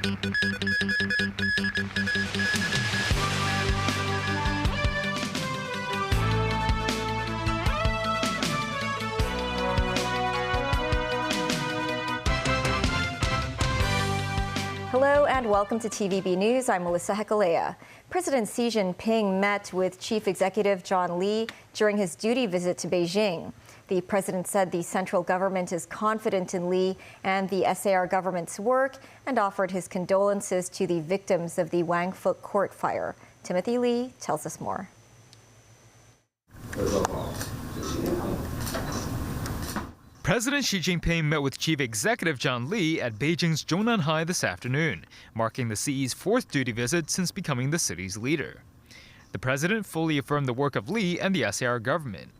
Hello and welcome to TVB News. I'm Melissa Hekalea. President Xi Jinping met with Chief Executive John Lee during his duty visit to Beijing. The president said the central government is confident in Lee and the SAR government's work and offered his condolences to the victims of the Wangfuk court fire. Timothy Lee tells us more. President Xi Jinping met with Chief Executive John Lee at Beijing's Zhongnanhai this afternoon, marking the CE's fourth duty visit since becoming the city's leader. The president fully affirmed the work of Lee and the SAR government.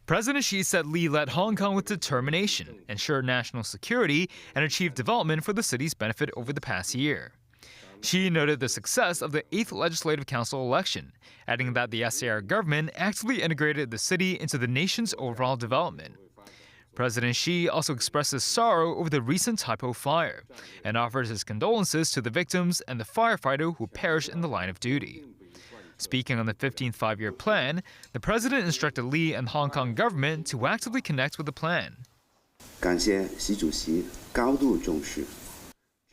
President Xi said Lee led Hong Kong with determination, ensured national security, and achieved development for the city's benefit over the past year. Xi noted the success of the 8th Legislative Council election, adding that the SAR government actively integrated the city into the nation's overall development. President Xi also expressed his sorrow over the recent Taipo fire and offered his condolences to the victims and the firefighter who perished in the line of duty. Speaking on the 15th five-year plan, the president instructed Lee and the Hong Kong government to actively connect with the plan. 感谢习主席高度重视。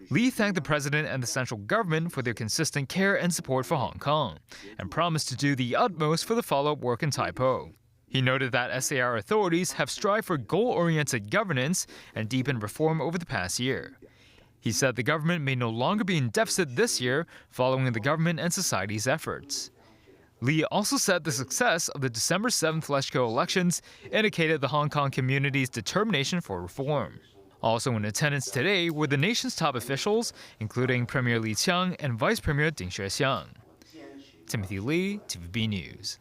Lee thanked the president and the central government for their consistent care and support for Hong Kong, and promised to do the utmost for the follow-up work in Taipo. He noted that SAR authorities have strived for goal-oriented governance and deepened reform over the past year. He said the government may no longer be in deficit this year following the government and society's efforts. Lee also said the success of the December 7th LegCo elections indicated the Hong Kong community's determination for reform. Also in attendance today were the nation's top officials, including Premier Li Qiang and Vice Premier Ding Xuexiang. Timothy Lee, TVB News.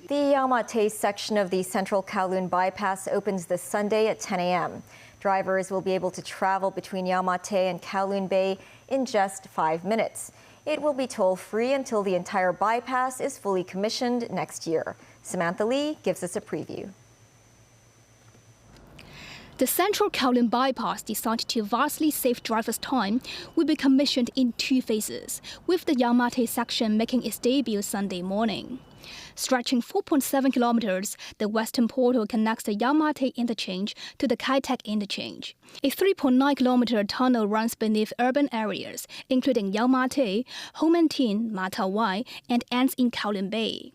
The Yau Ma Tei section of the central Kowloon bypass opens this Sunday at 10 a.m. Drivers will be able to travel between Yau Ma Tei and Kowloon Bay in just 5 minutes. It will be toll-free until the entire bypass is fully commissioned next year. Samantha Lee gives us a preview. The central Kowloon bypass, designed to vastly save drivers' time, will be commissioned in 2 phases, with the Yau Ma Tei section making its debut Sunday morning. Stretching 4.7 kilometers, the western portal connects the Yau Ma Tei interchange to the Kai Tak interchange. A 3.9-kilometer tunnel runs beneath urban areas, including Yau Ma Tei, Ho Man Tin, Ma Ta Wai, and ends in Kowloon Bay.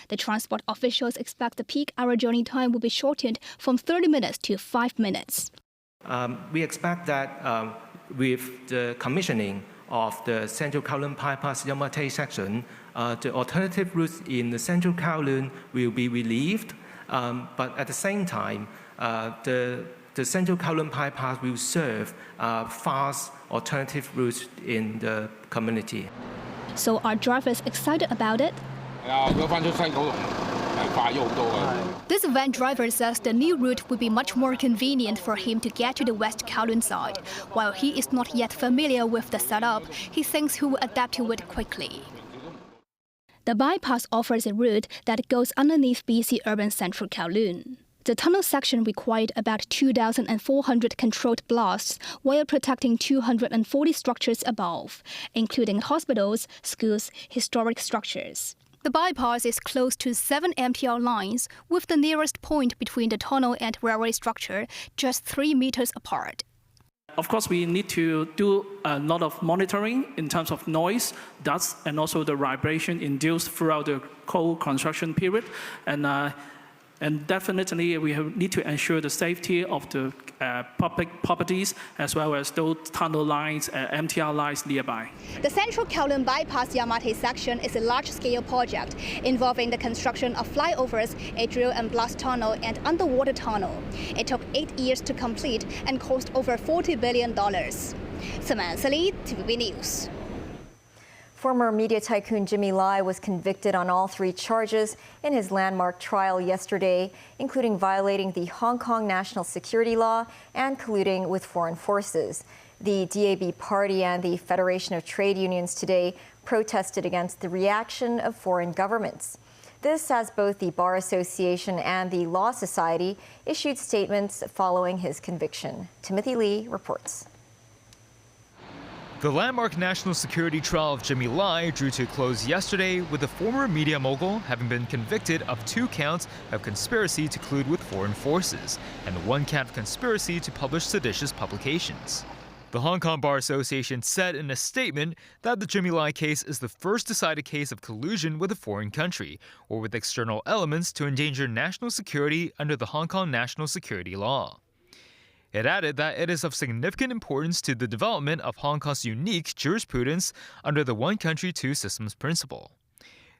The transport officials expect the peak hour journey time will be shortened from 30 minutes to 5 minutes. We expect that with the commissioning of the central Kowloon bypass Yau Ma Tei section, the alternative routes in the central Kowloon will be relieved, but at the same time, the central Kowloon bypass will serve fast alternative routes in the community. So are drivers excited about it? This van driver says the new route will be much more convenient for him to get to the West Kowloon side. While he is not yet familiar with the setup, he thinks he will adapt to it quickly. The bypass offers a route that goes underneath BC urban central Kowloon. The tunnel section required about 2,400 controlled blasts while protecting 240 structures above, including hospitals, schools, historic structures. The bypass is close to 7 MTR lines, with the nearest point between the tunnel and railway structure just 3 meters apart. Of course, we need to do a lot of monitoring in terms of noise, dust, and also the vibration induced throughout the whole construction period. And definitely, we need to ensure the safety of the public properties as well as those tunnel lines, MTR lines nearby. The central Kowloon bypass Yau Ma Tei section is a large-scale project involving the construction of flyovers, a drill and blast tunnel, and underwater tunnel. It took 8 years to complete and cost over $40 billion. Samantha Lee, TVB News. Former media tycoon Jimmy Lai was convicted on all 3 charges in his landmark trial yesterday, including violating the Hong Kong national security law and colluding with foreign forces. The DAB party and the Federation of Trade Unions today protested against the reaction of foreign governments. This as both the Bar Association and the Law Society issued statements following his conviction. Timothy Lee reports. The landmark national security trial of Jimmy Lai drew to a close yesterday, with the former media mogul having been convicted of 2 counts of conspiracy to collude with foreign forces and 1 count of conspiracy to publish seditious publications. The Hong Kong Bar Association said in a statement that the Jimmy Lai case is the first decided case of collusion with a foreign country or with external elements to endanger national security under the Hong Kong national security law. It added that it is of significant importance to the development of Hong Kong's unique jurisprudence under the one country, two systems principle.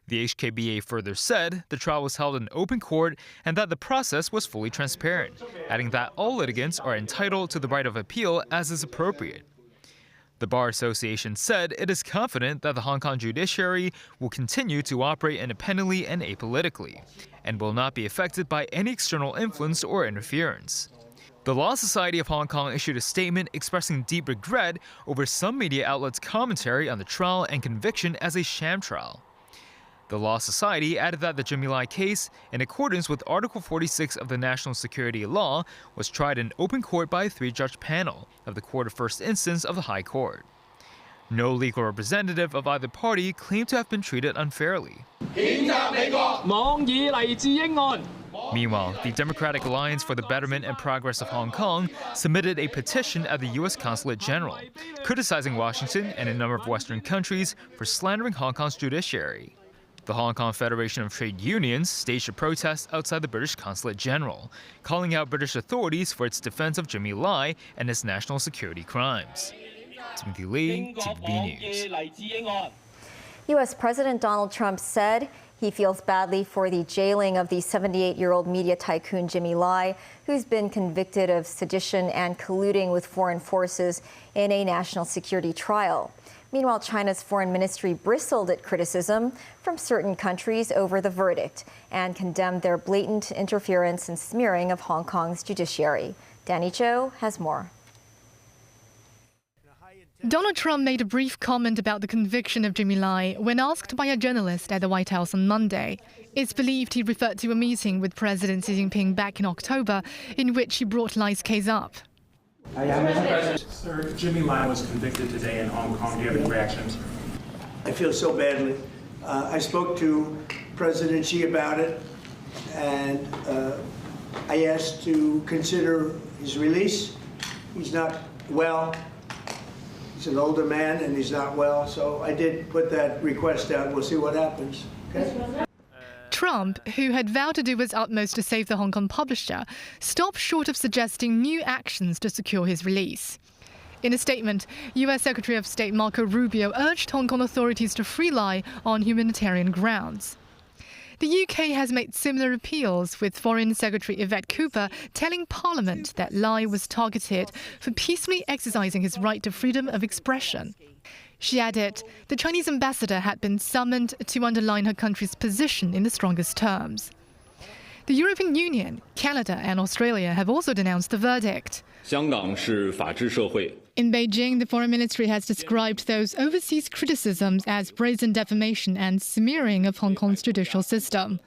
The HKBA further said the trial was held in open court and that the process was fully transparent, adding that all litigants are entitled to the right of appeal as is appropriate. The Bar Association said it is confident that the Hong Kong judiciary will continue to operate independently and apolitically, and will not be affected by any external influence or interference. The Law Society of Hong Kong issued a statement expressing deep regret over some media outlets' commentary on the trial and conviction as a sham trial. The Law Society added that the Jimmy Lai case, in accordance with Article 46 of the National Security Law, was tried in open court by a 3-judge panel of the Court of First Instance of the High Court. No legal representative of either party claimed to have been treated unfairly. Meanwhile, the Democratic Alliance for the Betterment and Progress of Hong Kong submitted a petition at the U.S. Consulate General, criticizing Washington and a number of Western countries for slandering Hong Kong's judiciary. The Hong Kong Federation of Trade Unions staged a protest outside the British Consulate General, calling out British authorities for its defense of Jimmy Lai and his national security crimes. Timothy Lee, TVB News. U.S. President Donald Trump said he feels badly for the jailing of the 78-year-old media tycoon Jimmy Lai, who's been convicted of sedition and colluding with foreign forces in a national security trial. Meanwhile, China's foreign ministry bristled at criticism from certain countries over the verdict and condemned their blatant interference and smearing of Hong Kong's judiciary. Danny Cho has more. Donald Trump made a brief comment about the conviction of Jimmy Lai when asked by a journalist at the White House on Monday. It's believed he referred to a meeting with President Xi Jinping back in October in which he brought Lai's case up. Sir, Jimmy Lai was convicted today in Hong Kong. Do you have any reactions? I feel so badly. I spoke to President Xi about it, and I asked to consider his release. He's not well. He's an older man, and he's not well, so I did put that request out. We'll see what happens. Okay? Trump, who had vowed to do his utmost to save the Hong Kong publisher, stopped short of suggesting new actions to secure his release. In a statement, U.S. Secretary of State Marco Rubio urged Hong Kong authorities to free Lai on humanitarian grounds. The UK has made similar appeals, with Foreign Secretary Yvette Cooper telling Parliament that Lai was targeted for peacefully exercising his right to freedom of expression. She added the Chinese ambassador had been summoned to underline her country's position in the strongest terms. The European Union, Canada and Australia have also denounced the verdict. In Beijing, the Foreign Ministry has described those overseas criticisms as brazen defamation and smearing of Hong Kong's judicial system.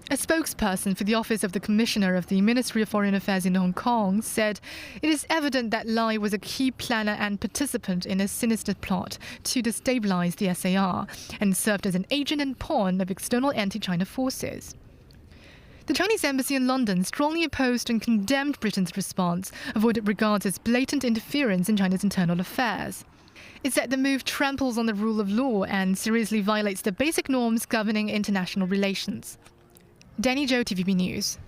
A spokesperson for the Office of the Commissioner of the Ministry of Foreign Affairs in Hong Kong said it is evident that Lai was a key planner and participant in a sinister plot to destabilize the SAR and served as an agent and pawn of external anti-China forces. The Chinese embassy in London strongly opposed and condemned Britain's response of what it regards as blatant interference in China's internal affairs. It said the move tramples on the rule of law and seriously violates the basic norms governing international relations. Danny Zhou, TVB News.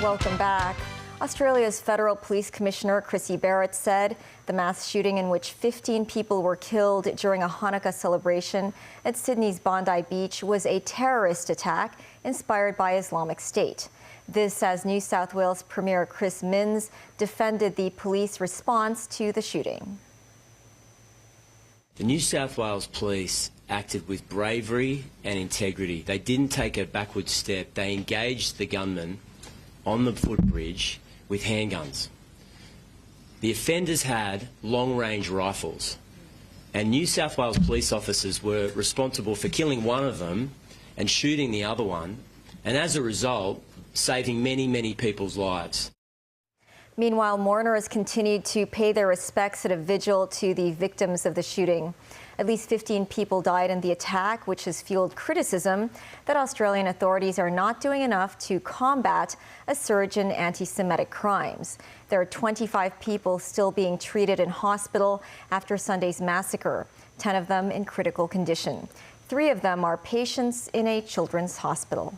Welcome back. Australia's Federal Police Commissioner Chrissy Barrett said the mass shooting in which 15 people were killed during a Hanukkah celebration at Sydney's Bondi Beach was a terrorist attack inspired by Islamic State. This as New South Wales Premier Chris Minns defended the police response to the shooting. The New South Wales Police acted with bravery and integrity. They didn't take a backward step. They engaged the gunman on the footbridge with handguns. The offenders had long-range rifles, and New South Wales police officers were responsible for killing one of them and shooting the other one, and as a result, saving many, many people's lives. Meanwhile, mourners continued to pay their respects at a vigil to the victims of the shooting. At least 15 people died in the attack, which has fueled criticism that Australian authorities are not doing enough to combat a surge in anti-Semitic crimes. There are 25 people still being treated in hospital after Sunday's massacre, 10 of them in critical condition. 3 of them are patients in a children's hospital.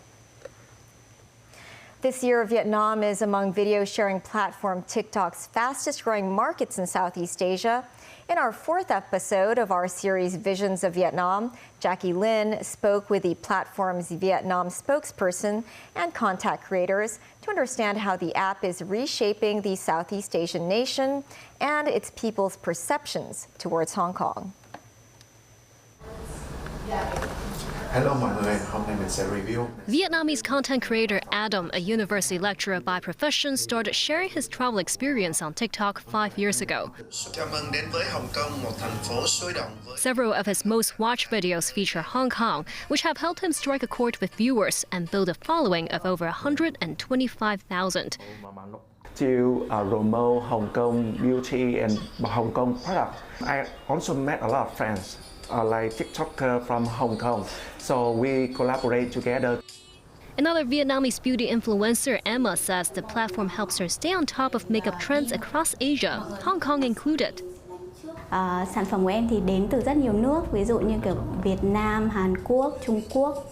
This year, Vietnam is among video sharing platform TikTok's fastest growing markets in Southeast Asia. In our 4th episode of our series Visions of Vietnam, Jackie Lin spoke with the platform's Vietnam spokesperson and content creators to understand how the app is reshaping the Southeast Asian nation and its people's perceptions towards Hong Kong. Hello mọi người, hôm nay mình sẽ review. Vietnamese content creator Adam, a university lecturer by profession, started sharing his travel experience on TikTok 5 years ago. Chào mừng đến với Hồng Kông, một thành phố sôi động. Several of his most watched videos feature Hong Kong, which have helped him strike a chord with viewers and build a following of over 125,000. To promote Hong Kong beauty and Hong Kong product. I also met a lot of friends. Like TikToker from Hong Kong, so we collaborate together. Another Vietnamese beauty influencer, Emma, says the platform helps her stay on top of makeup trends across Asia, Hong Kong included. Sản phẩm của em thì đến từ rất nhiều nước, ví dụ như kiểu Việt Nam, Hàn Quốc, Trung Quốc,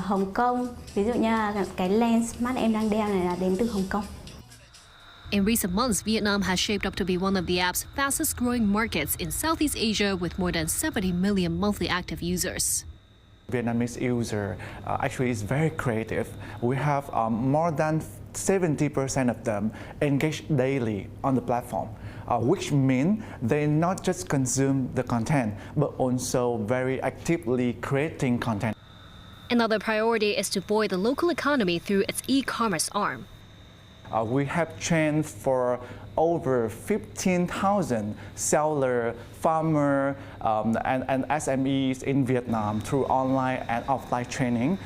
Hồng Kông. Ví dụ như cái lens mắt em đang đeo này là đến từ Hồng Kông. In recent months, Vietnam has shaped up to be one of the app's fastest growing markets in Southeast Asia with more than 70 million monthly active users. Vietnamese user actually is very creative. We have more than 70% of them engage daily on the platform, which means they not just consume the content, but also very actively creating content. Another priority is to buoy the local economy through its e-commerce arm. We have trained for over 15,000 seller, farmer, and SMEs in Vietnam through online and offline training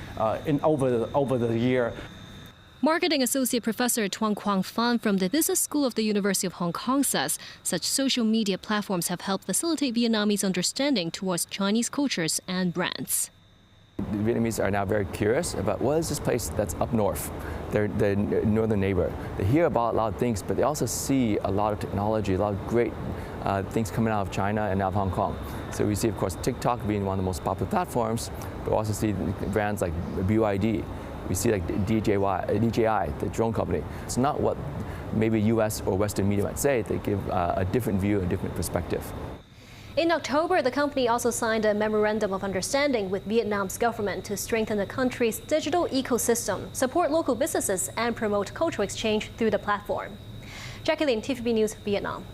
over the year. Marketing Associate Professor Tuan Quang Phan from the Business School of the University of Hong Kong says such social media platforms have helped facilitate Vietnamese understanding towards Chinese cultures and brands. The Vietnamese are now very curious about what is this place that's up north, their northern neighbor. They hear about a lot of things, but they also see a lot of technology, a lot of great things coming out of China and out of Hong Kong. So we see, of course, TikTok being one of the most popular platforms, but we also see brands like BYD. We see like DJI, the drone company. It's not what maybe US or Western media might say. They give a different view, a different perspective. In October, the company also signed a memorandum of understanding with Vietnam's government to strengthen the country's digital ecosystem, support local businesses, and promote cultural exchange through the platform. Jackie Lin, TVB News, Vietnam.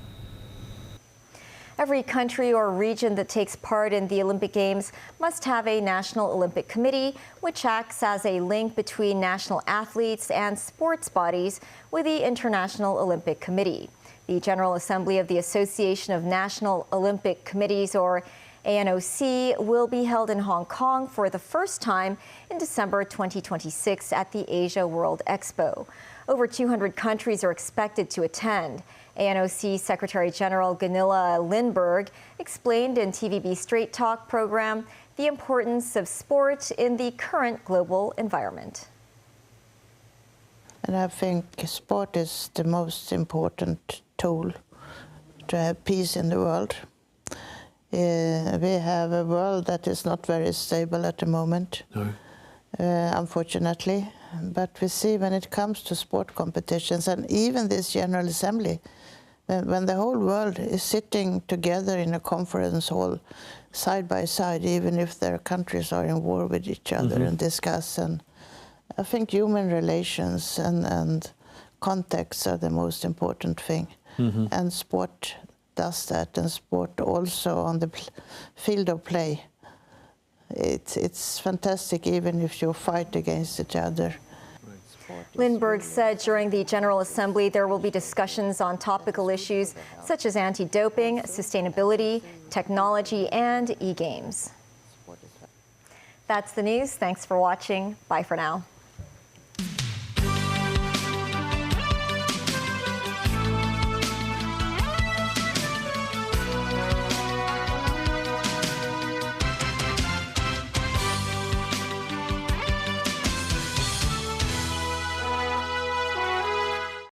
Every country or region that takes part in the Olympic Games must have a National Olympic Committee, which acts as a link between national athletes and sports bodies with the International Olympic Committee. The General Assembly of the Association of National Olympic Committees, or ANOC, will be held in Hong Kong for the first time in December 2026 at the Asia World Expo. Over 200 countries are expected to attend. ANOC Secretary General Gunilla Lindberg explained in TVB Straight Talk program the importance of sport in the current global environment. And I think sport is the most important tool to have peace in the world. We have a world that is not very stable at the moment, unfortunately. But we see when it comes to sport competitions and even this General Assembly, when the whole world is sitting together in a conference hall, side by side, even if their countries are in war with each other and discuss. And I think human relations and context are the most important thing. And sport does that, and sport also on the field of play it's fantastic even if you fight against each other. Lindbergh said during the General Assembly there will be discussions on topical issues such as anti-doping, sustainability, technology, and e-games. That's the news. Thanks for watching. Bye for now.